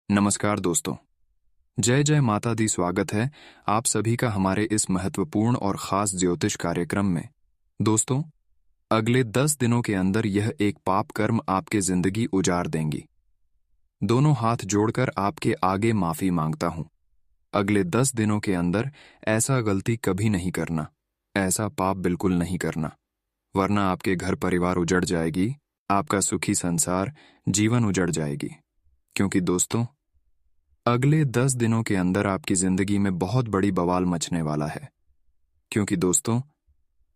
नमस्कार दोस्तों। जय जय माता दी। स्वागत है आप सभी का हमारे इस महत्वपूर्ण और खास ज्योतिष कार्यक्रम में। दोस्तों, अगले 10 दिनों के अंदर यह एक पाप कर्म आपके जिंदगी उजाड़ देंगी। दोनों हाथ जोड़कर आपके आगे माफी मांगता हूं। अगले 10 दिनों के अंदर ऐसा गलती कभी नहीं करना, ऐसा पाप बिल्कुल नहीं करना, वरना आपके घर परिवार उजड़ जाएगी, आपका सुखी संसार जीवन उजड़ जाएगी। क्योंकि दोस्तों, अगले 10 दिनों के अंदर आपकी जिंदगी में बहुत बड़ी बवाल मचने वाला है। क्योंकि दोस्तों,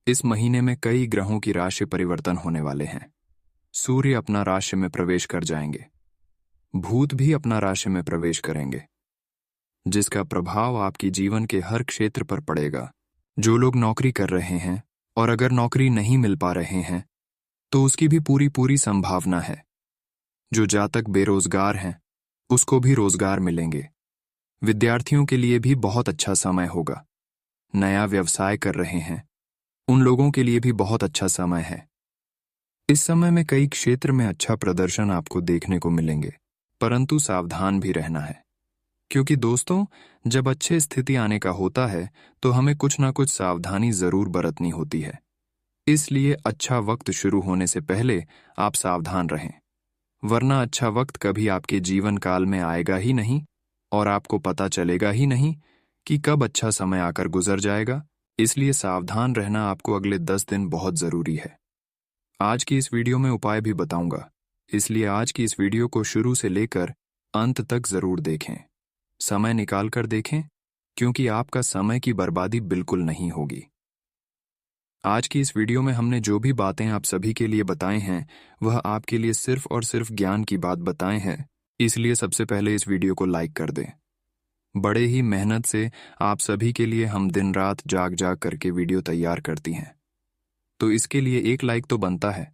इस महीने में कई ग्रहों की राशि परिवर्तन होने वाले हैं। सूर्य अपना राशि में प्रवेश कर जाएंगे, भूत भी अपना राशि में प्रवेश करेंगे, जिसका प्रभाव आपकी जीवन के हर क्षेत्र पर पड़ेगा। जो लोग नौकरी कर रहे हैं और अगर नौकरी नहीं मिल पा रहे हैं तो उसकी भी पूरी पूरी संभावना है। जो जातक बेरोजगार हैं उसको भी रोजगार मिलेंगे। विद्यार्थियों के लिए भी बहुत अच्छा समय होगा। नया व्यवसाय कर रहे हैं उन लोगों के लिए भी बहुत अच्छा समय है। इस समय में कई क्षेत्र में अच्छा प्रदर्शन आपको देखने को मिलेंगे, परंतु सावधान भी रहना है। क्योंकि दोस्तों, जब अच्छे स्थिति आने का होता है तो हमें कुछ ना कुछ सावधानी जरूर बरतनी होती है। इसलिए अच्छा वक्त शुरू होने से पहले आप सावधान रहें, वरना अच्छा वक्त कभी आपके जीवन काल में आएगा ही नहीं और आपको पता चलेगा ही नहीं कि कब अच्छा समय आकर गुजर जाएगा। इसलिए सावधान रहना आपको अगले 10 दिन बहुत जरूरी है। आज की इस वीडियो में उपाय भी बताऊंगा, इसलिए आज की इस वीडियो को शुरू से लेकर अंत तक जरूर देखें। समय निकाल कर देखें, क्योंकि आपका समय की बर्बादी बिल्कुल नहीं होगी। आज की इस वीडियो में हमने जो भी बातें आप सभी के लिए बताए हैं वह आपके लिए सिर्फ और सिर्फ ज्ञान की बात बताए हैं। इसलिए सबसे पहले इस वीडियो को लाइक कर दें। बड़े ही मेहनत से आप सभी के लिए हम दिन रात जाग जाग करके वीडियो तैयार करती हैं, तो इसके लिए एक लाइक तो बनता है।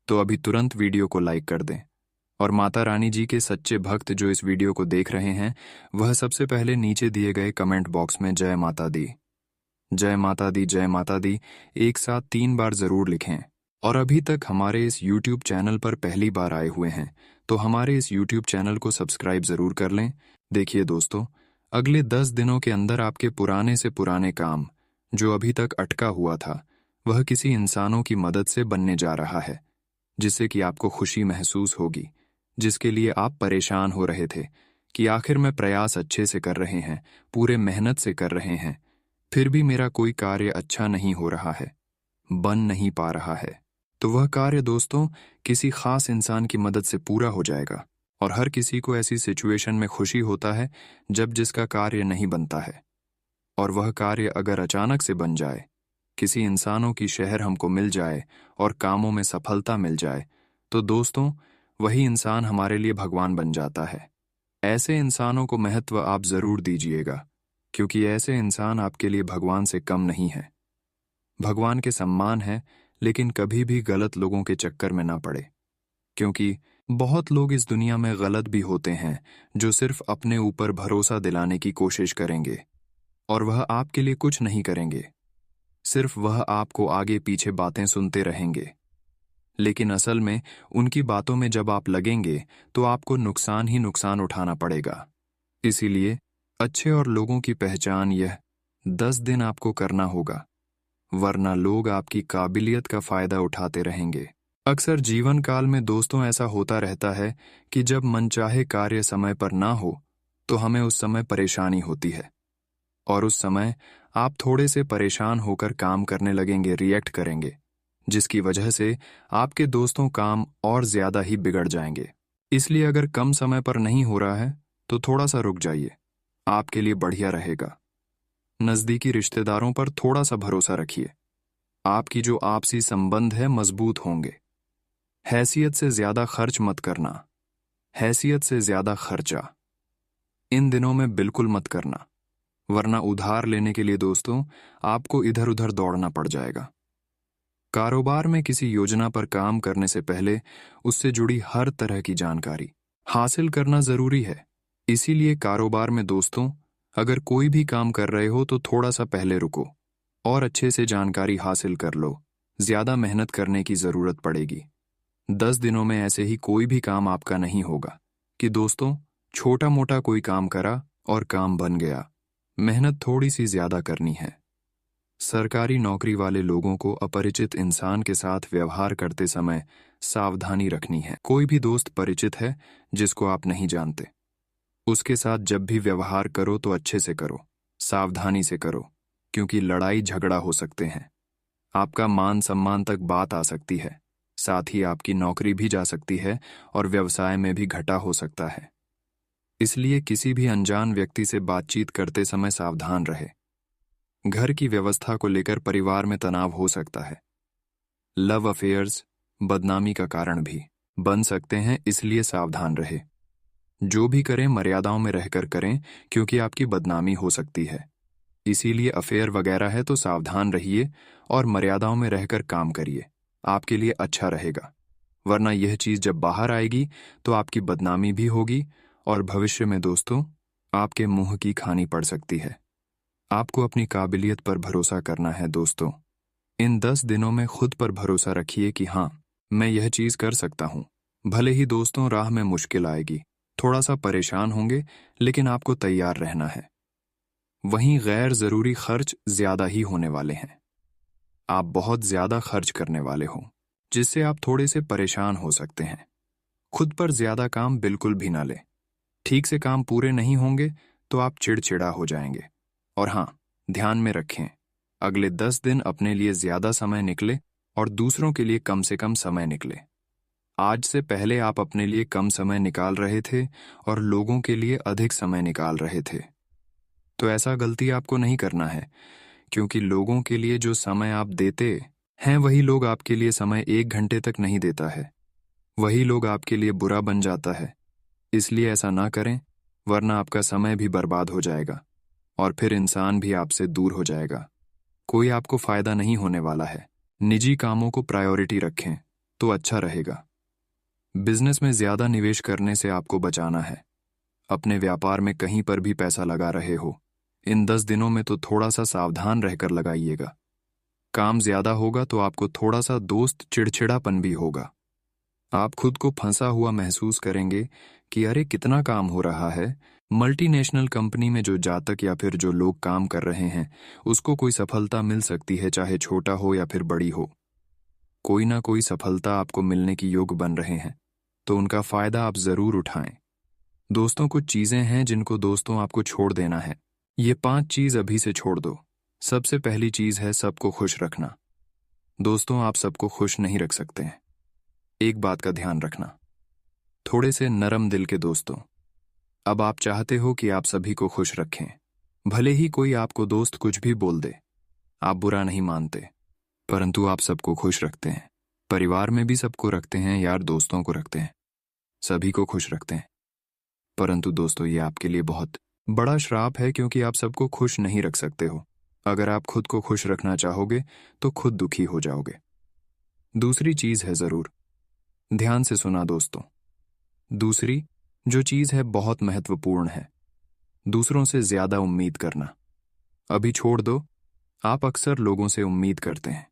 तो अभी तुरंत वीडियो को लाइक कर दें। और माता रानी जी के सच्चे भक्त जो इस वीडियो को देख रहे हैं वह सबसे पहले नीचे दिए गए कमेंट बॉक्स में जय माता दी, जय माता दी, जय माता दी एक साथ 3 बार जरूर लिखें। और अभी तक हमारे इस YouTube चैनल पर पहली बार आए हुए हैं तो हमारे इस YouTube चैनल को सब्सक्राइब जरूर कर लें। देखिए दोस्तों, अगले 10 दिनों के अंदर आपके पुराने से पुराने काम जो अभी तक अटका हुआ था वह किसी इंसानों की मदद से बनने जा रहा है, जिससे कि आपको खुशी महसूस होगी। जिसके लिए आप परेशान हो रहे थे कि आखिर में प्रयास अच्छे से कर रहे हैं, पूरे मेहनत से कर रहे हैं, फिर भी मेरा कोई कार्य अच्छा नहीं हो रहा है, बन नहीं पा रहा है, तो वह कार्य दोस्तों किसी खास इंसान की मदद से पूरा हो जाएगा। और हर किसी को ऐसी सिचुएशन में खुशी होता है जब जिसका कार्य नहीं बनता है। और वह कार्य अगर अचानक से बन जाए, किसी इंसानों की शहर हमको मिल जाए और कामों में सफलता मिल जाए, तो दोस्तों वही इंसान हमारे लिए भगवान बन जाता है। ऐसे इंसानों को महत्व आप जरूर दीजिएगा, क्योंकि ऐसे इंसान आपके लिए भगवान से कम नहीं है। भगवान के सम्मान है, लेकिन कभी भी गलत लोगों के चक्कर में ना पड़े। क्योंकि बहुत लोग इस दुनिया में गलत भी होते हैं जो सिर्फ अपने ऊपर भरोसा दिलाने की कोशिश करेंगे और वह आपके लिए कुछ नहीं करेंगे। सिर्फ वह आपको आगे पीछे बातें सुनते रहेंगे, लेकिन असल में उनकी बातों में जब आप लगेंगे तो आपको नुकसान ही नुकसान उठाना पड़ेगा। इसीलिए अच्छे और लोगों की पहचान यह 10 दिन आपको करना होगा, वरना लोग आपकी काबिलियत का फायदा उठाते रहेंगे। अक्सर जीवन काल में दोस्तों ऐसा होता रहता है कि जब मनचाहे कार्य समय पर ना हो तो हमें उस समय परेशानी होती है, और उस समय आप थोड़े से परेशान होकर काम करने लगेंगे, रिएक्ट करेंगे, जिसकी वजह से आपके दोस्तों काम और ज्यादा ही बिगड़ जाएंगे। इसलिए अगर कम समय पर नहीं हो रहा है तो थोड़ा सा रुक जाइए, आपके लिए बढ़िया रहेगा। नजदीकी रिश्तेदारों पर थोड़ा सा भरोसा रखिए, आपकी जो आपसी संबंध है मजबूत होंगे। हैसियत से ज्यादा खर्च मत करना, हैसियत से ज्यादा खर्चा इन दिनों में बिल्कुल मत करना, वरना उधार लेने के लिए दोस्तों आपको इधर उधर दौड़ना पड़ जाएगा। कारोबार में किसी योजना पर काम करने से पहले उससे जुड़ी हर तरह की जानकारी हासिल करना जरूरी है। इसीलिए कारोबार में दोस्तों अगर कोई भी काम कर रहे हो तो थोड़ा सा पहले रुको और अच्छे से जानकारी हासिल कर लो। ज्यादा मेहनत करने की जरूरत पड़ेगी। 10 दिनों में ऐसे ही कोई भी काम आपका नहीं होगा कि दोस्तों छोटा मोटा कोई काम करा और काम बन गया, मेहनत थोड़ी सी ज्यादा करनी है। सरकारी नौकरी वाले लोगों को अपरिचित इंसान के साथ व्यवहार करते समय सावधानी रखनी है। कोई भी दोस्त परिचित है जिसको आप नहीं जानते, उसके साथ जब भी व्यवहार करो तो अच्छे से करो, सावधानी से करो, क्योंकि लड़ाई झगड़ा हो सकते हैं। आपका मान सम्मान तक बात आ सकती है, साथ ही आपकी नौकरी भी जा सकती है और व्यवसाय में भी घाटा हो सकता है। इसलिए किसी भी अनजान व्यक्ति से बातचीत करते समय सावधान रहे। घर की व्यवस्था को लेकर परिवार में तनाव हो सकता है। लव अफेयर्स बदनामी का कारण भी बन सकते हैं, इसलिए सावधान रहे। जो भी करें मर्यादाओं में रहकर करें, क्योंकि आपकी बदनामी हो सकती है। इसीलिए अफेयर वगैरह है तो सावधान रहिए और मर्यादाओं में रहकर काम करिए, आपके लिए अच्छा रहेगा। वरना यह चीज जब बाहर आएगी तो आपकी बदनामी भी होगी और भविष्य में दोस्तों आपके मुंह की खानी पड़ सकती है। आपको अपनी काबिलियत पर भरोसा करना है दोस्तों। इन 10 दिनों में खुद पर भरोसा रखिए कि हाँ, मैं यह चीज कर सकता हूँ। भले ही दोस्तों राह में मुश्किल आएगी, थोड़ा सा परेशान होंगे, लेकिन आपको तैयार रहना है। वहीं गैर जरूरी खर्च ज्यादा ही होने वाले हैं। आप बहुत ज्यादा खर्च करने वाले हो, जिससे आप थोड़े से परेशान हो सकते हैं। खुद पर ज्यादा काम बिल्कुल भी ना लें। ठीक से काम पूरे नहीं होंगे तो आप चिड़चिड़ा हो जाएंगे। और हाँ, ध्यान में रखें, अगले 10 दिन अपने लिए ज्यादा समय निकले और दूसरों के लिए कम से कम समय निकले। आज से पहले आप अपने लिए कम समय निकाल रहे थे और लोगों के लिए अधिक समय निकाल रहे थे। तो ऐसा गलती आपको नहीं करना है, क्योंकि लोगों के लिए जो समय आप देते हैं वही लोग आपके लिए समय 1 घंटे तक नहीं देता है। वही लोग आपके लिए बुरा बन जाता है। इसलिए ऐसा ना करें, वरना आपका समय भी बर्बाद हो जाएगा और फिर इंसान भी आपसे दूर हो जाएगा। कोई आपको फायदा नहीं होने वाला है। निजी कामों को प्रायोरिटी रखें तो अच्छा रहेगा। बिजनेस में ज्यादा निवेश करने से आपको बचाना है। अपने व्यापार में कहीं पर भी पैसा लगा रहे हो, इन 10 दिनों में तो थोड़ा सा सावधान रहकर लगाइएगा। काम ज्यादा होगा तो आपको थोड़ा सा दोस्त चिड़चिड़ापन भी होगा। आप खुद को फंसा हुआ महसूस करेंगे कि अरे कितना काम हो रहा है। मल्टीनेशनल कंपनी में जो जातक या फिर जो लोग काम कर रहे हैं उसको कोई सफलता मिल सकती है, चाहे छोटा हो या फिर बड़ी हो। कोई ना कोई सफलता आपको मिलने की योग बन रहे हैं, तो उनका फायदा आप जरूर उठाएं। दोस्तों कुछ चीजें हैं जिनको दोस्तों आपको छोड़ देना है। ये 5 चीज अभी से छोड़ दो। सबसे पहली चीज है सबको खुश रखना। दोस्तों आप सबको खुश नहीं रख सकते हैं। एक बात का ध्यान रखना, थोड़े से नरम दिल के दोस्तों। अब आप चाहते हो कि आप सभी को खुश रखें, भले ही कोई आपको दोस्त कुछ भी बोल दे, आप बुरा नहीं मानते, परंतु आप सबको खुश रखते हैं। परिवार में भी सबको रखते हैं, यार दोस्तों को रखते हैं, सभी को खुश रखते हैं। परंतु दोस्तों ये आपके लिए बहुत बड़ा श्राप है, क्योंकि आप सबको खुश नहीं रख सकते हो। अगर आप खुद को खुश रखना चाहोगे तो खुद दुखी हो जाओगे। दूसरी चीज है जरूर, ध्यान से सुना दोस्तों, दूसरी जो चीज है बहुत महत्वपूर्ण है, दूसरों से ज्यादा उम्मीद करना। अभी छोड़ दो। आप अक्सर लोगों से उम्मीद करते हैं,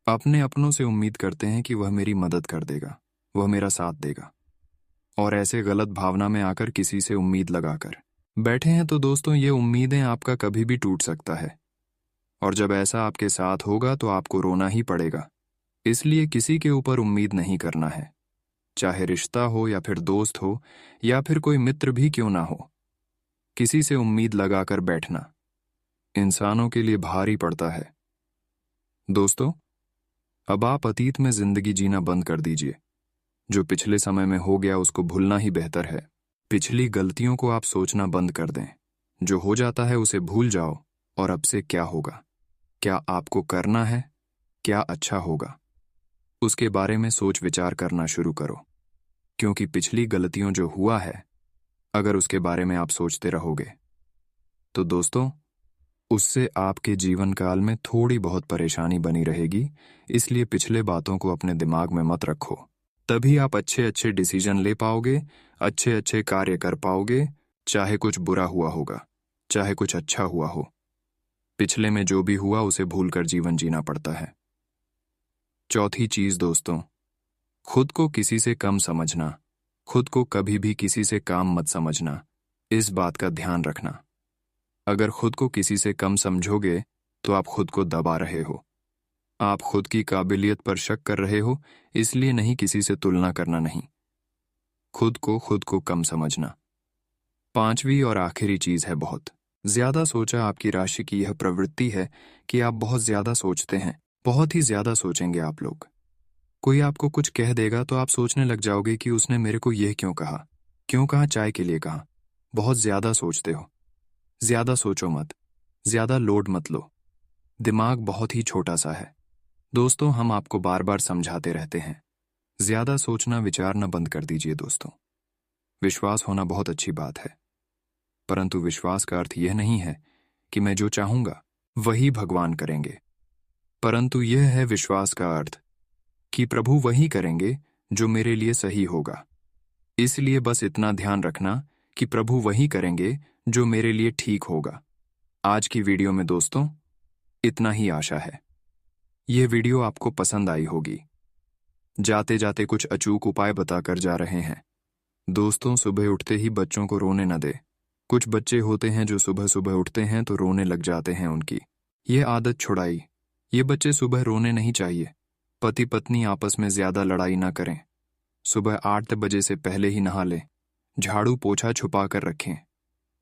अपने अपनों से उम्मीद करते हैं कि वह मेरी मदद कर देगा, वह मेरा साथ देगा, और ऐसे गलत भावना में आकर किसी से उम्मीद लगाकर बैठे हैं तो दोस्तों ये उम्मीदें आपका कभी भी टूट सकता है। और जब ऐसा आपके साथ होगा तो आपको रोना ही पड़ेगा। इसलिए किसी के ऊपर उम्मीद नहीं करना है, चाहे रिश्ता हो या फिर दोस्त हो या फिर कोई मित्र भी क्यों ना हो। किसी से उम्मीद लगाकर बैठना इंसानों के लिए भारी पड़ता है। दोस्तों अब आप अतीत में जिंदगी जीना बंद कर दीजिए। जो पिछले समय में हो गया उसको भूलना ही बेहतर है। पिछली गलतियों को आप सोचना बंद कर दें। जो हो जाता है उसे भूल जाओ और अब से क्या होगा, क्या आपको करना है, क्या अच्छा होगा, उसके बारे में सोच विचार करना शुरू करो। क्योंकि पिछली गलतियों जो हुआ है, अगर उसके बारे में आप सोचते रहोगे तो दोस्तों उससे आपके जीवन काल में थोड़ी बहुत परेशानी बनी रहेगी। इसलिए पिछले बातों को अपने दिमाग में मत रखो। तभी आप अच्छे अच्छे डिसीजन ले पाओगे, अच्छे अच्छे कार्य कर पाओगे, चाहे कुछ बुरा हुआ होगा, चाहे कुछ अच्छा हुआ हो। पिछले में जो भी हुआ उसे भूलकर जीवन जीना पड़ता है। चौथी चीज दोस्तों, खुद को किसी से कम समझना खुद को कभी भी किसी से काम मत समझना, इस बात का ध्यान रखना। अगर खुद को किसी से कम समझोगे तो आप खुद को दबा रहे हो। आप खुद की काबिलियत पर शक कर रहे हो, इसलिए नहीं, किसी से तुलना करना नहीं। खुद को कम समझना। पांचवी और आखिरी चीज है बहुत ज्यादा सोचा। आपकी राशि की यह प्रवृत्ति है कि आप बहुत ज्यादा सोचते हैं, बहुत ही ज्यादा सोचेंगे आप लोग। कोई आपको कुछ कह देगा तो आप सोचने लग जाओगे कि उसने मेरे को यह क्यों कहा, चाय के लिए कहा। बहुत ज्यादा सोचते हो। ज्यादा सोचो मत, ज्यादा लोड मत लो। दिमाग बहुत ही छोटा सा है। दोस्तों, हम आपको बार बार समझाते रहते हैं, ज्यादा सोचना विचारना बंद कर दीजिए। दोस्तों, विश्वास होना बहुत अच्छी बात है, परंतु विश्वास का अर्थ यह नहीं है कि मैं जो चाहूंगा वही भगवान करेंगे, परंतु यह है विश्वास का अर्थ कि प्रभु वही करेंगे जो मेरे लिए सही होगा। इसलिए बस इतना ध्यान रखना कि प्रभु वही करेंगे जो मेरे लिए ठीक होगा। आज की वीडियो में दोस्तों इतना ही आशा है। यह वीडियो आपको पसंद आई होगी। जाते जाते कुछ अचूक उपाय बताकर जा रहे हैं। दोस्तों, सुबह उठते ही बच्चों को रोने न दे। कुछ बच्चे होते हैं जो सुबह सुबह उठते हैं तो रोने लग जाते हैं। उनकी ये आदत छुड़ाई। ये बच्चे सुबह रोने नहीं चाहिए। पति पत्नी आपस में ज्यादा लड़ाई ना करें। सुबह 8 बजे से पहले ही नहा लें। झाड़ू पोछा छुपा कर रखें।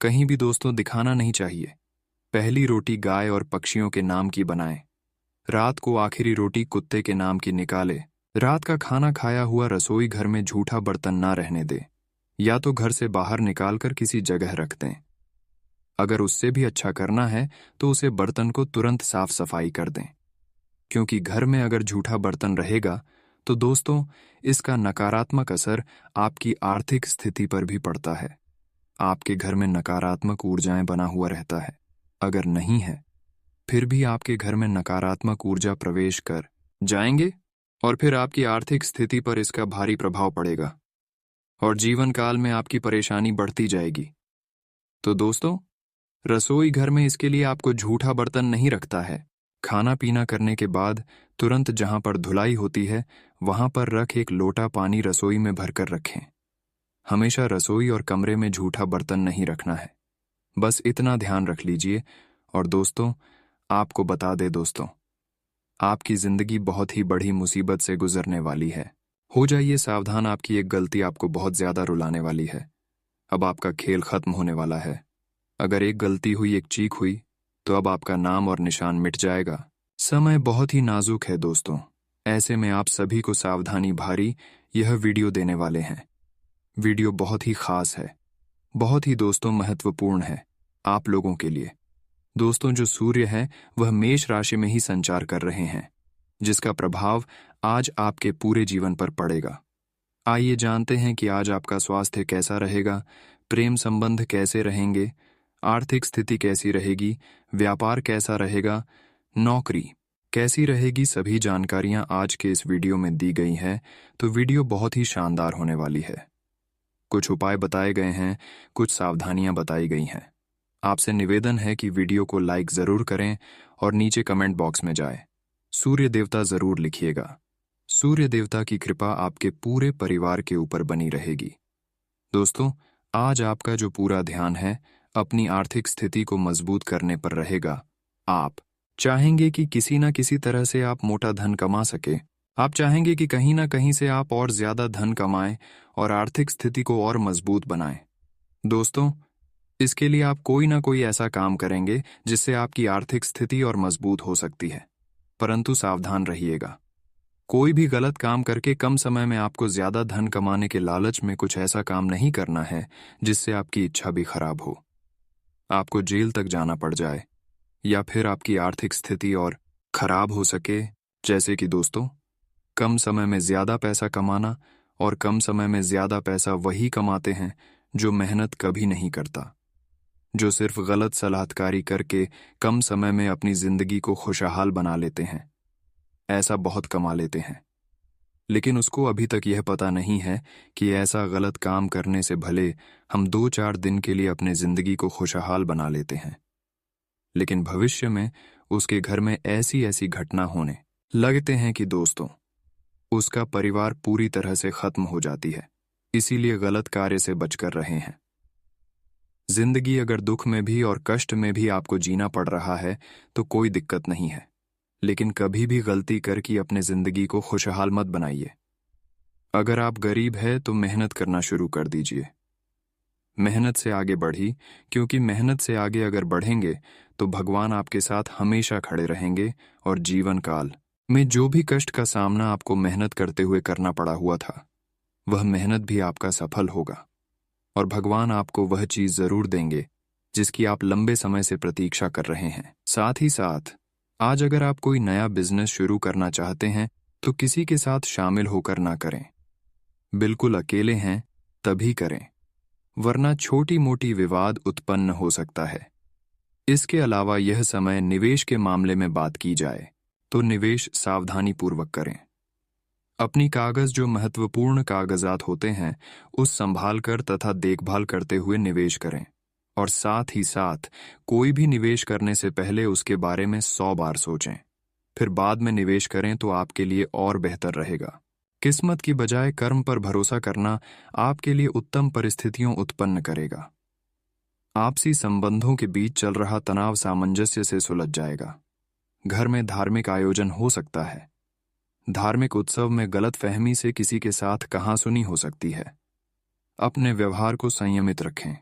कहीं भी दोस्तों दिखाना नहीं चाहिए। पहली रोटी गाय और पक्षियों के नाम की बनाएं। रात को आखिरी रोटी कुत्ते के नाम की निकाले। रात का खाना खाया हुआ रसोई घर में झूठा बर्तन ना रहने दे, या तो घर से बाहर निकालकर किसी जगह रख दें। अगर उससे भी अच्छा करना है तो उसे बर्तन को तुरंत साफ सफाई कर दें, क्योंकि घर में अगर झूठा बर्तन रहेगा तो दोस्तों इसका नकारात्मक असर आपकी आर्थिक स्थिति पर भी पड़ता है। आपके घर में नकारात्मक ऊर्जाएं बना हुआ रहता है। अगर नहीं है फिर भी आपके घर में नकारात्मक ऊर्जा प्रवेश कर जाएंगे और फिर आपकी आर्थिक स्थिति पर इसका भारी प्रभाव पड़ेगा और जीवन काल में आपकी परेशानी बढ़ती जाएगी। तो दोस्तों, रसोई घर में इसके लिए आपको झूठा बर्तन नहीं रखता है। खाना पीना करने के बाद तुरंत जहां पर धुलाई होती है वहां पर रख एक लोटा पानी रसोई में भरकर रखें। हमेशा रसोई और कमरे में झूठा बर्तन नहीं रखना है। बस इतना ध्यान रख लीजिए। और दोस्तों, आपको बता दे दोस्तों, आपकी जिंदगी बहुत ही बड़ी मुसीबत से गुजरने वाली है। हो जाइए सावधान, आपकी एक गलती आपको बहुत ज्यादा रुलाने वाली है। अब आपका खेल खत्म होने वाला है। अगर एक गलती हुई, एक चीख हुई, तो अब आपका नाम और निशान मिट जाएगा। समय बहुत ही नाजुक है दोस्तों। ऐसे में आप सभी को सावधानी भारी यह वीडियो देने वाले हैं। वीडियो बहुत ही खास है, बहुत ही दोस्तों महत्वपूर्ण है आप लोगों के लिए। दोस्तों, जो सूर्य है वह मेष राशि में ही संचार कर रहे हैं, जिसका प्रभाव आज आपके पूरे जीवन पर पड़ेगा। आइए जानते हैं कि आज आपका स्वास्थ्य कैसा रहेगा, प्रेम संबंध कैसे रहेंगे, आर्थिक स्थिति कैसी रहेगी, व्यापार कैसा रहेगा, नौकरी कैसी रहेगी। सभी जानकारियां आज के इस वीडियो में दी गई हैं, तो वीडियो बहुत ही शानदार होने वाली है। कुछ उपाय बताए गए हैं, कुछ सावधानियां बताई गई हैं। आपसे निवेदन है कि वीडियो को लाइक जरूर करें और नीचे कमेंट बॉक्स में जाएं। सूर्य देवता जरूर लिखिएगा। सूर्य देवता की कृपा आपके पूरे परिवार के ऊपर बनी रहेगी। दोस्तों, आज आपका जो पूरा ध्यान है अपनी आर्थिक स्थिति को मजबूत करने पर रहेगा। आप चाहेंगे कि किसी न किसी तरह से आप मोटा धन कमा सके। आप चाहेंगे कि कहीं ना कहीं से आप और ज्यादा धन कमाएं और आर्थिक स्थिति को और मजबूत बनाएं। दोस्तों, इसके लिए आप कोई ना कोई ऐसा काम करेंगे जिससे आपकी आर्थिक स्थिति और मजबूत हो सकती है। परंतु सावधान रहिएगा। कोई भी गलत काम करके कम समय में आपको ज्यादा धन कमाने के लालच में कुछ ऐसा काम नहीं करना है जिससे आपकी इच्छा भी खराब हो, आपको जेल तक जाना पड़ जाए, या फिर आपकी आर्थिक स्थिति और खराब हो सके। जैसे कि दोस्तों, कम समय में ज्यादा पैसा कमाना, और कम समय में ज्यादा पैसा वही कमाते हैं जो मेहनत कभी नहीं करता, जो सिर्फ गलत सलाहकारी करके कम समय में अपनी जिंदगी को खुशहाल बना लेते हैं। ऐसा बहुत कमा लेते हैं, लेकिन उसको अभी तक यह पता नहीं है कि ऐसा गलत काम करने से भले हम 2-4 दिन के लिए अपने जिंदगी को खुशहाल बना लेते हैं, लेकिन भविष्य में उसके घर में ऐसी ऐसी घटना होने लगते हैं कि दोस्तों उसका परिवार पूरी तरह से खत्म हो जाती है। इसीलिए गलत कार्य से बचकर रहे हैं। जिंदगी अगर दुख में भी और कष्ट में भी आपको जीना पड़ रहा है तो कोई दिक्कत नहीं है, लेकिन कभी भी गलती करके अपने जिंदगी को खुशहाल मत बनाइए। अगर आप गरीब हैं तो मेहनत करना शुरू कर दीजिए। मेहनत से आगे बढ़ी, क्योंकि मेहनत से आगे अगर बढ़ेंगे तो भगवान आपके साथ हमेशा खड़े रहेंगे और जीवन काल में जो भी कष्ट का सामना आपको मेहनत करते हुए करना पड़ा हुआ था, वह मेहनत भी आपका सफल होगा और भगवान आपको वह चीज जरूर देंगे जिसकी आप लंबे समय से प्रतीक्षा कर रहे हैं। साथ ही साथ आज अगर आप कोई नया बिजनेस शुरू करना चाहते हैं तो किसी के साथ शामिल होकर ना करें। बिल्कुल अकेले हैं तभी करें, वरना छोटी मोटी विवाद उत्पन्न हो सकता है। इसके अलावा यह समय निवेश के मामले में बात की जाए तो निवेश सावधानी पूर्वक करें। अपनी कागज जो महत्वपूर्ण कागजात होते हैं उस संभाल कर तथा देखभाल करते हुए निवेश करें, और साथ ही साथ कोई भी निवेश करने से पहले उसके बारे में 100 बार सोचें, फिर बाद में निवेश करें तो आपके लिए और बेहतर रहेगा। किस्मत की बजाय कर्म पर भरोसा करना आपके लिए उत्तम परिस्थितियों उत्पन्न करेगा। आपसी संबंधों के बीच चल रहा तनाव सामंजस्य से सुलझ जाएगा। घर में धार्मिक आयोजन हो सकता है। धार्मिक उत्सव में गलतफहमी से किसी के साथ कहासुनी हो सकती है। अपने व्यवहार को संयमित रखें।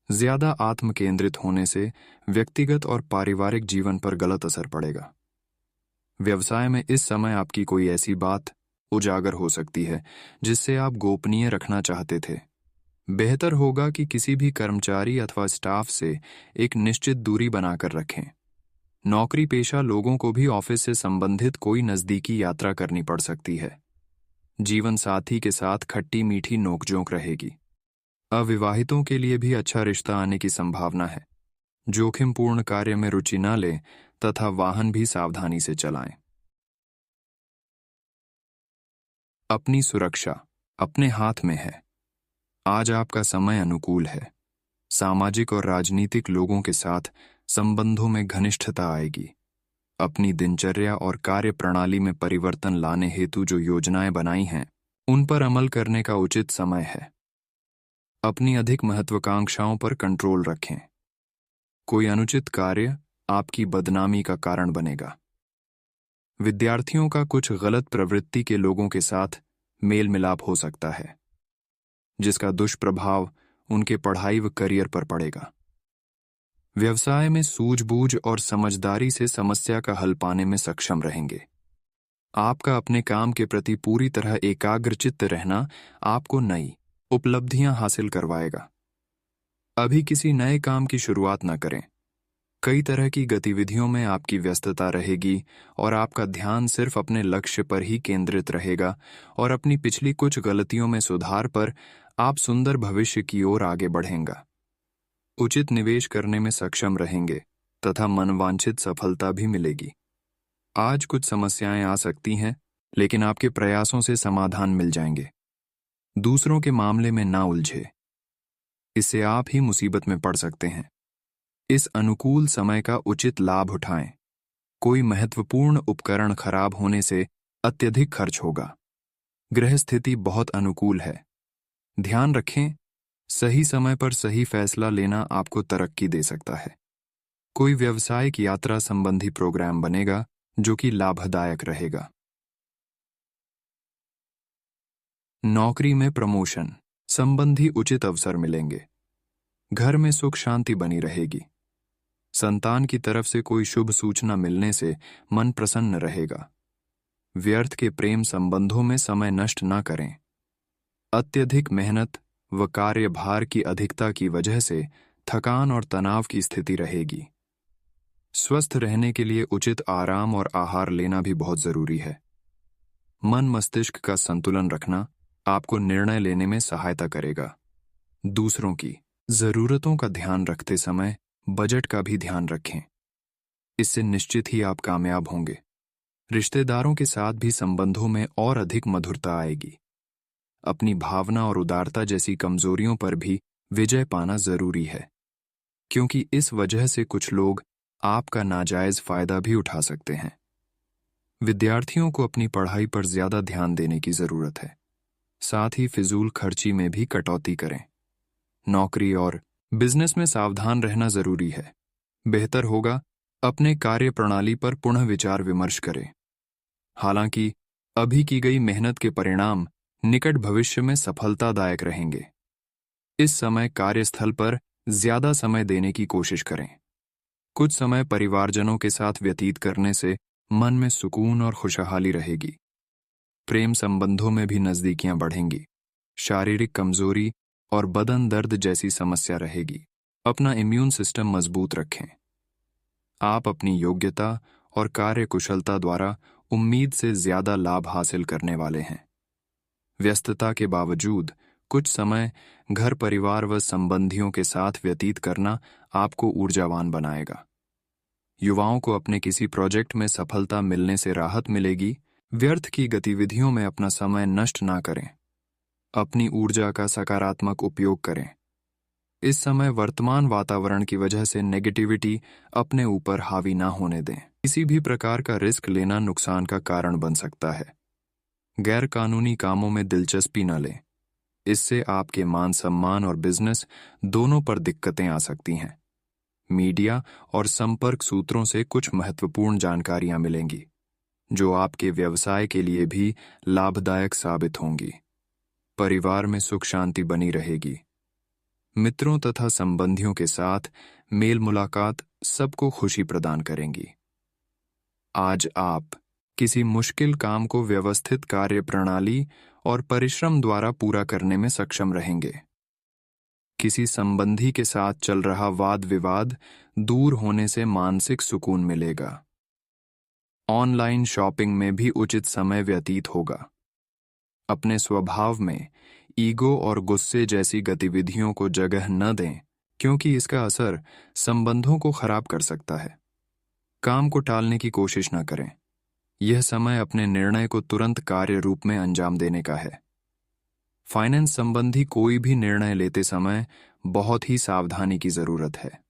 ज्यादा आत्म केंद्रित होने से व्यक्तिगत और पारिवारिक जीवन पर गलत असर पड़ेगा। व्यवसाय में इस समय आपकी कोई ऐसी बात उजागर हो सकती है जिससे आप गोपनीय रखना चाहते थे। बेहतर होगा कि किसी भी कर्मचारी अथवा स्टाफ से एक निश्चित दूरी बनाकर रखें। नौकरी पेशा लोगों को भी ऑफिस से संबंधित कोई नजदीकी यात्रा करनी पड़ सकती है। जीवन साथी के साथ खट्टी मीठी नोकझोंक रहेगी। अविवाहितों के लिए भी अच्छा रिश्ता आने की संभावना है। जोखिमपूर्ण कार्य में रुचि न लें तथा वाहन भी सावधानी से चलाएं। अपनी सुरक्षा अपने हाथ में है। आज आपका समय अनुकूल है। सामाजिक और राजनीतिक लोगों के साथ संबंधों में घनिष्ठता आएगी। अपनी दिनचर्या और कार्य प्रणाली में परिवर्तन लाने हेतु जो योजनाएं बनाई हैं, उन पर अमल करने का उचित समय है। अपनी अधिक महत्वाकांक्षाओं पर कंट्रोल रखें। कोई अनुचित कार्य आपकी बदनामी का कारण बनेगा। विद्यार्थियों का कुछ गलत प्रवृत्ति के लोगों के साथ मेल मिलाप हो सकता है, जिसका दुष्प्रभाव उनके पढ़ाई व करियर पर पड़ेगा। व्यवसाय में सूझबूझ और समझदारी से समस्या का हल पाने में सक्षम रहेंगे। आपका अपने काम के प्रति पूरी तरह एकाग्रचित्त रहना आपको नई उपलब्धियां हासिल करवाएगा। अभी किसी नए काम की शुरुआत न करें। कई तरह की गतिविधियों में आपकी व्यस्तता रहेगी और आपका ध्यान सिर्फ अपने लक्ष्य पर ही केंद्रित रहेगा, और अपनी पिछली कुछ गलतियों में सुधार पर आप सुंदर भविष्य की ओर आगे बढ़ेंगे। उचित निवेश करने में सक्षम रहेंगे तथा मनवांछित सफलता भी मिलेगी। आज कुछ समस्याएं आ सकती हैं, लेकिन आपके प्रयासों से समाधान मिल जाएंगे। दूसरों के मामले में ना उलझे, इससे आप ही मुसीबत में पड़ सकते हैं। इस अनुकूल समय का उचित लाभ उठाएं। कोई महत्वपूर्ण उपकरण खराब होने से अत्यधिक खर्च होगा। ग्रह स्थिति बहुत अनुकूल है। ध्यान रखें, सही समय पर सही फैसला लेना आपको तरक्की दे सकता है। कोई व्यावसायिक यात्रा संबंधी प्रोग्राम बनेगा जो कि लाभदायक रहेगा। नौकरी में प्रमोशन संबंधी उचित अवसर मिलेंगे। घर में सुख शांति बनी रहेगी। संतान की तरफ से कोई शुभ सूचना मिलने से मन प्रसन्न रहेगा। व्यर्थ के प्रेम संबंधों में समय नष्ट न करें। अत्यधिक मेहनत व कार्यभार की अधिकता की वजह से थकान और तनाव की स्थिति रहेगी। स्वस्थ रहने के लिए उचित आराम और आहार लेना भी बहुत जरूरी है। मन मस्तिष्क का संतुलन रखना आपको निर्णय लेने में सहायता करेगा। दूसरों की जरूरतों का ध्यान रखते समय बजट का भी ध्यान रखें। इससे निश्चित ही आप कामयाब होंगे। रिश्तेदारों के साथ भी संबंधों में और अधिक मधुरता आएगी। अपनी भावना और उदारता जैसी कमजोरियों पर भी विजय पाना जरूरी है, क्योंकि इस वजह से कुछ लोग आपका नाजायज फायदा भी उठा सकते हैं। विद्यार्थियों को अपनी पढ़ाई पर ज्यादा ध्यान देने की जरूरत है। साथ ही फिजूल खर्ची में भी कटौती करें। नौकरी और बिजनेस में सावधान रहना जरूरी है। बेहतर होगा अपने कार्य प्रणाली पर पुनः विचार विमर्श करें। हालांकि अभी की गई मेहनत के परिणाम निकट भविष्य में सफलतादायक रहेंगे। इस समय कार्यस्थल पर ज्यादा समय देने की कोशिश करें। कुछ समय परिवारजनों के साथ व्यतीत करने से मन में सुकून और खुशहाली रहेगी। प्रेम संबंधों में भी नजदीकियां बढ़ेंगी। शारीरिक कमजोरी और बदन दर्द जैसी समस्या रहेगी। अपना इम्यून सिस्टम मजबूत रखें। आप अपनी योग्यता और कार्य कुशलता द्वारा उम्मीद से ज्यादा लाभ हासिल करने वाले हैं। व्यस्तता के बावजूद कुछ समय घर परिवार व संबंधियों के साथ व्यतीत करना आपको ऊर्जावान बनाएगा। युवाओं को अपने किसी प्रोजेक्ट में सफलता मिलने से राहत मिलेगी। व्यर्थ की गतिविधियों में अपना समय नष्ट ना करें। अपनी ऊर्जा का सकारात्मक उपयोग करें। इस समय वर्तमान वातावरण की वजह से नेगेटिविटी अपने ऊपर हावी ना होने दें। किसी भी प्रकार का रिस्क लेना नुकसान का कारण बन सकता है। गैर कानूनी कामों में दिलचस्पी न लें। इससे आपके मान सम्मान और बिजनेस दोनों पर दिक्कतें आ सकती हैं। मीडिया और संपर्क सूत्रों से कुछ महत्वपूर्ण जानकारियां मिलेंगी, जो आपके व्यवसाय के लिए भी लाभदायक साबित होंगी। परिवार में सुख शांति बनी रहेगी। मित्रों तथा संबंधियों के साथ मेल मुलाकात सबको खुशी प्रदान करेंगी। आज आप किसी मुश्किल काम को व्यवस्थित कार्य प्रणाली और परिश्रम द्वारा पूरा करने में सक्षम रहेंगे। किसी संबंधी के साथ चल रहा वाद विवाद दूर होने से मानसिक सुकून मिलेगा। ऑनलाइन शॉपिंग में भी उचित समय व्यतीत होगा। अपने स्वभाव में ईगो और गुस्से जैसी गतिविधियों को जगह न दें, क्योंकि इसका असर संबंधों को खराब कर सकता है। काम को टालने की कोशिश न करें। यह समय अपने निर्णय को तुरंत कार्य रूप में अंजाम देने का है। फाइनेंस संबंधी कोई भी निर्णय लेते समय बहुत ही सावधानी की जरूरत है।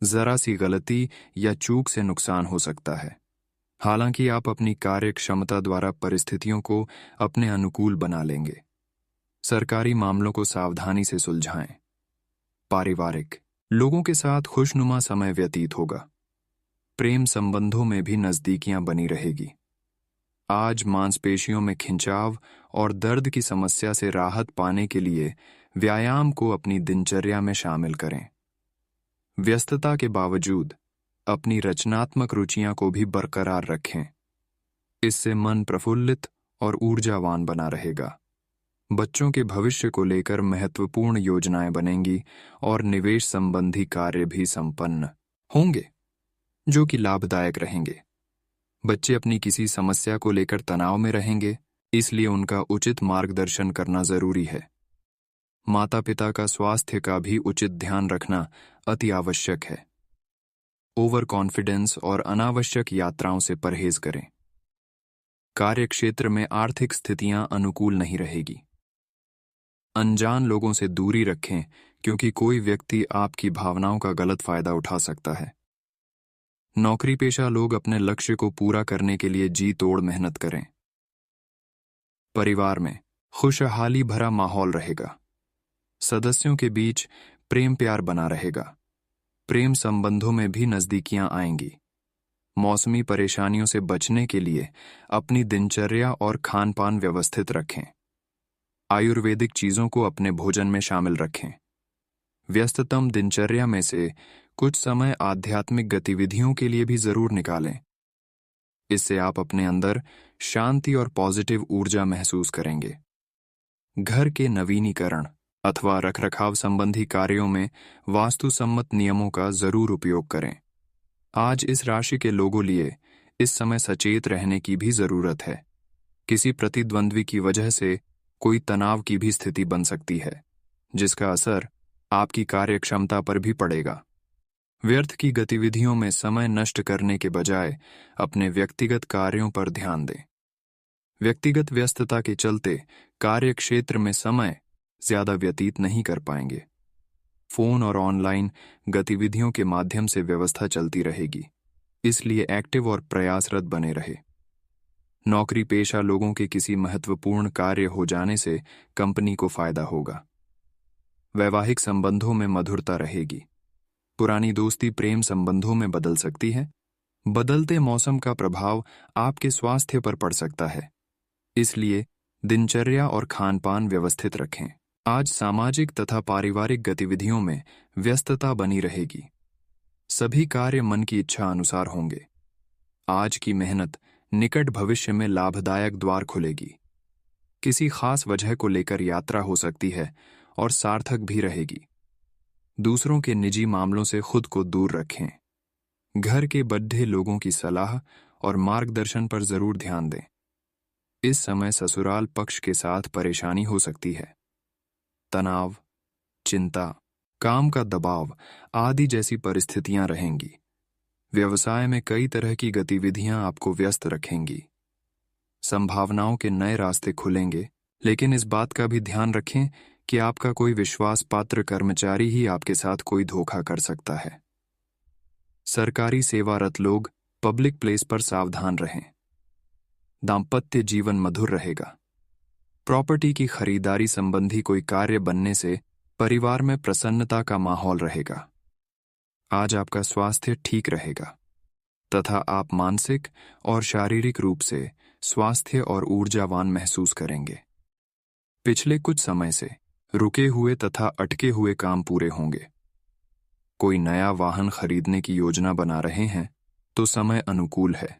जरा सी गलती या चूक से नुकसान हो सकता है। हालांकि आप अपनी कार्य क्षमता द्वारा परिस्थितियों को अपने अनुकूल बना लेंगे। सरकारी मामलों को सावधानी से सुलझाएं। पारिवारिक लोगों के साथ खुशनुमा समय व्यतीत होगा। प्रेम संबंधों में भी नजदीकियां बनी रहेगी। आज मांसपेशियों में खिंचाव और दर्द की समस्या से राहत पाने के लिए व्यायाम को अपनी दिनचर्या में शामिल करें। व्यस्तता के बावजूद अपनी रचनात्मक रुचियां को भी बरकरार रखें। इससे मन प्रफुल्लित और ऊर्जावान बना रहेगा। बच्चों के भविष्य को लेकर महत्वपूर्ण योजनाएं बनेंगी और निवेश संबंधी कार्य भी संपन्न होंगे, जो कि लाभदायक रहेंगे। बच्चे अपनी किसी समस्या को लेकर तनाव में रहेंगे, इसलिए उनका उचित मार्गदर्शन करना जरूरी है। माता पिता का स्वास्थ्य का भी उचित ध्यान रखना अति आवश्यक है। ओवर कॉन्फिडेंस और अनावश्यक यात्राओं से परहेज करें। कार्यक्षेत्र में आर्थिक स्थितियां अनुकूल नहीं रहेगी। अनजान लोगों से दूरी रखें, क्योंकि कोई व्यक्ति आपकी भावनाओं का गलत फायदा उठा सकता है। नौकरी पेशा लोग अपने लक्ष्य को पूरा करने के लिए जी तोड़ मेहनत करें। परिवार में खुशहाली भरा माहौल रहेगा। सदस्यों के बीच प्रेम प्यार बना रहेगा। प्रेम संबंधों में भी नजदीकियां आएंगी। मौसमी परेशानियों से बचने के लिए अपनी दिनचर्या और खान पान व्यवस्थित रखें। आयुर्वेदिक चीजों को अपने भोजन में शामिल रखें। व्यस्ततम दिनचर्या में से कुछ समय आध्यात्मिक गतिविधियों के लिए भी जरूर निकालें। इससे आप अपने अंदर शांति और पॉजिटिव ऊर्जा महसूस करेंगे। घर के नवीनीकरण अथवा रखरखाव संबंधी कार्यों में वास्तु सम्मत नियमों का जरूर उपयोग करें। आज इस राशि के लोगों लिए इस समय सचेत रहने की भी जरूरत है। किसी प्रतिद्वंद्वी की वजह से कोई तनाव की भी स्थिति बन सकती है, जिसका असर आपकी कार्यक्षमता पर भी पड़ेगा। व्यर्थ की गतिविधियों में समय नष्ट करने के बजाय अपने व्यक्तिगत कार्यों पर ध्यान दें। व्यक्तिगत व्यस्तता के चलते कार्यक्षेत्र में समय ज्यादा व्यतीत नहीं कर पाएंगे। फोन और ऑनलाइन गतिविधियों के माध्यम से व्यवस्था चलती रहेगी, इसलिए एक्टिव और प्रयासरत बने रहे। नौकरी पेशा लोगों के किसी महत्वपूर्ण कार्य हो जाने से कंपनी को फायदा होगा। वैवाहिक संबंधों में मधुरता रहेगी। पुरानी दोस्ती प्रेम संबंधों में बदल सकती है। बदलते मौसम का प्रभाव आपके स्वास्थ्य पर पड़ सकता है, इसलिए दिनचर्या और खानपान व्यवस्थित रखें। आज सामाजिक तथा पारिवारिक गतिविधियों में व्यस्तता बनी रहेगी। सभी कार्य मन की इच्छा अनुसार होंगे। आज की मेहनत निकट भविष्य में लाभदायक द्वार खुलेगी। किसी खास वजह को लेकर यात्रा हो सकती है और सार्थक भी रहेगी। दूसरों के निजी मामलों से खुद को दूर रखें। घर के बड्ढे लोगों की सलाह और मार्गदर्शन पर जरूर ध्यान दें। इस समय ससुराल पक्ष के साथ परेशानी हो सकती है। तनाव, चिंता, काम का दबाव आदि जैसी परिस्थितियां रहेंगी। व्यवसाय में कई तरह की गतिविधियां आपको व्यस्त रखेंगी। संभावनाओं के नए रास्ते खुलेंगे, लेकिन इस बात का भी ध्यान रखें कि आपका कोई विश्वास पात्र कर्मचारी ही आपके साथ कोई धोखा कर सकता है। सरकारी सेवारत लोग पब्लिक प्लेस पर सावधान रहें। दाम्पत्य जीवन मधुर रहेगा। प्रॉपर्टी की खरीदारी संबंधी कोई कार्य बनने से परिवार में प्रसन्नता का माहौल रहेगा। आज आपका स्वास्थ्य ठीक रहेगा तथा आप मानसिक और शारीरिक रूप से स्वास्थ्य और ऊर्जावान महसूस करेंगे। पिछले कुछ समय से रुके हुए तथा अटके हुए काम पूरे होंगे। कोई नया वाहन खरीदने की योजना बना रहे हैं तो समय अनुकूल है।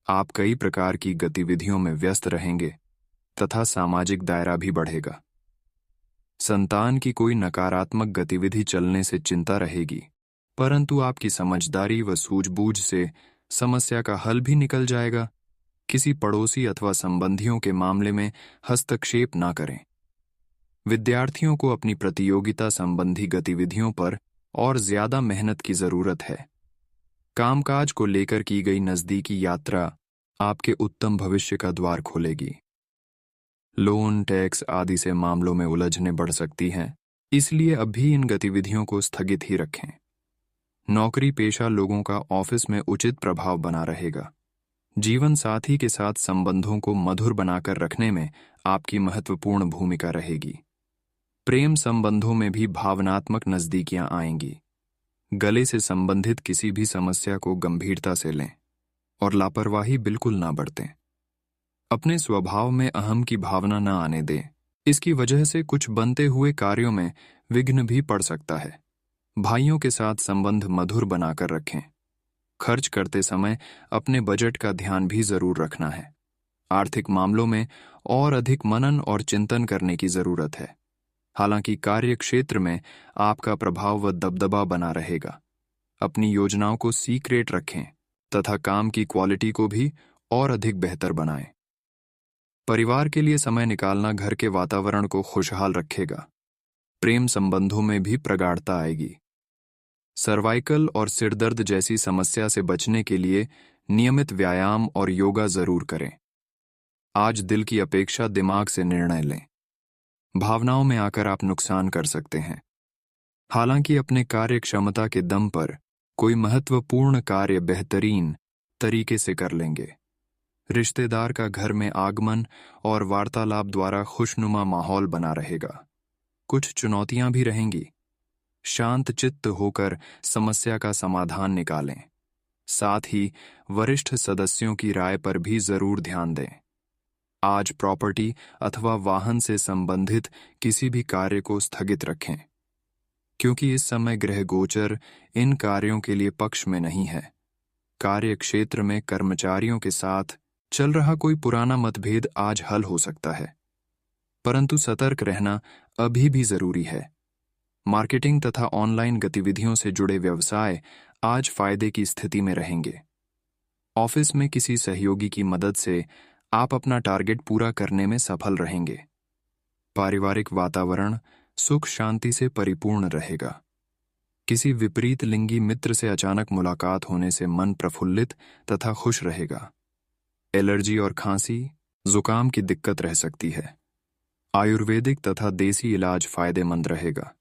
आप कई प्रकार की गतिविधियों में व्यस्त रहेंगे तथा सामाजिक दायरा भी बढ़ेगा। संतान की कोई नकारात्मक गतिविधि चलने से चिंता रहेगी, परंतु आपकी समझदारी व सूझबूझ से समस्या का हल भी निकल जाएगा। किसी पड़ोसी अथवा संबंधियों के मामले में हस्तक्षेप ना करें। विद्यार्थियों को अपनी प्रतियोगिता संबंधी गतिविधियों पर और ज्यादा मेहनत की जरूरत है। कामकाज को लेकर की गई नजदीकी यात्रा आपके उत्तम भविष्य का द्वार खोलेगी। लोन, टैक्स आदि से मामलों में उलझने बढ़ सकती हैं, इसलिए अभी इन गतिविधियों को स्थगित ही रखें। नौकरी पेशा लोगों का ऑफिस में उचित प्रभाव बना रहेगा। जीवन साथी के साथ संबंधों को मधुर बनाकर रखने में आपकी महत्वपूर्ण भूमिका रहेगी। प्रेम संबंधों में भी भावनात्मक नजदीकियां आएंगी। गले से संबंधित किसी भी समस्या को गंभीरता से लें और लापरवाही बिल्कुल ना बरतें। अपने स्वभाव में अहम की भावना न आने दें। इसकी वजह से कुछ बनते हुए कार्यों में विघ्न भी पड़ सकता है। भाइयों के साथ संबंध मधुर बनाकर रखें। खर्च करते समय अपने बजट का ध्यान भी जरूर रखना है। आर्थिक मामलों में और अधिक मनन और चिंतन करने की जरूरत है। हालांकि कार्य क्षेत्र में आपका प्रभाव व दबदबा बना रहेगा। अपनी योजनाओं को सीक्रेट रखें तथा काम की क्वालिटी को भी और अधिक बेहतर बनाएं। परिवार के लिए समय निकालना घर के वातावरण को खुशहाल रखेगा। प्रेम संबंधों में भी प्रगाढ़ता आएगी। सर्वाइकल और सिरदर्द जैसी समस्या से बचने के लिए नियमित व्यायाम और योगा जरूर करें। आज दिल की अपेक्षा दिमाग से निर्णय लें। भावनाओं में आकर आप नुकसान कर सकते हैं। हालांकि अपने कार्य क्षमता के दम पर कोई महत्वपूर्ण कार्य बेहतरीन तरीके से कर लेंगे। रिश्तेदार का घर में आगमन और वार्तालाप द्वारा खुशनुमा माहौल बना रहेगा। कुछ चुनौतियां भी रहेंगी। शांत चित्त होकर समस्या का समाधान निकालें। साथ ही वरिष्ठ सदस्यों की राय पर भी जरूर ध्यान दें। आज प्रॉपर्टी अथवा वाहन से संबंधित किसी भी कार्य को स्थगित रखें, क्योंकि इस समय ग्रह गोचर इन कार्यों के लिए पक्ष में नहीं है। कार्य क्षेत्र में कर्मचारियों के साथ चल रहा कोई पुराना मतभेद आज हल हो सकता है, परंतु सतर्क रहना अभी भी जरूरी है। मार्केटिंग तथा ऑनलाइन गतिविधियों से जुड़े व्यवसाय आज फायदे की स्थिति में रहेंगे। ऑफिस में किसी सहयोगी की मदद से आप अपना टारगेट पूरा करने में सफल रहेंगे। पारिवारिक वातावरण सुख शांति से परिपूर्ण रहेगा। किसी विपरीत लिंगी मित्र से अचानक मुलाकात होने से मन प्रफुल्लित तथा खुश रहेगा। एलर्जी और खांसी, जुकाम की दिक्कत रह सकती है। आयुर्वेदिक तथा देसी इलाज फायदेमंद रहेगा।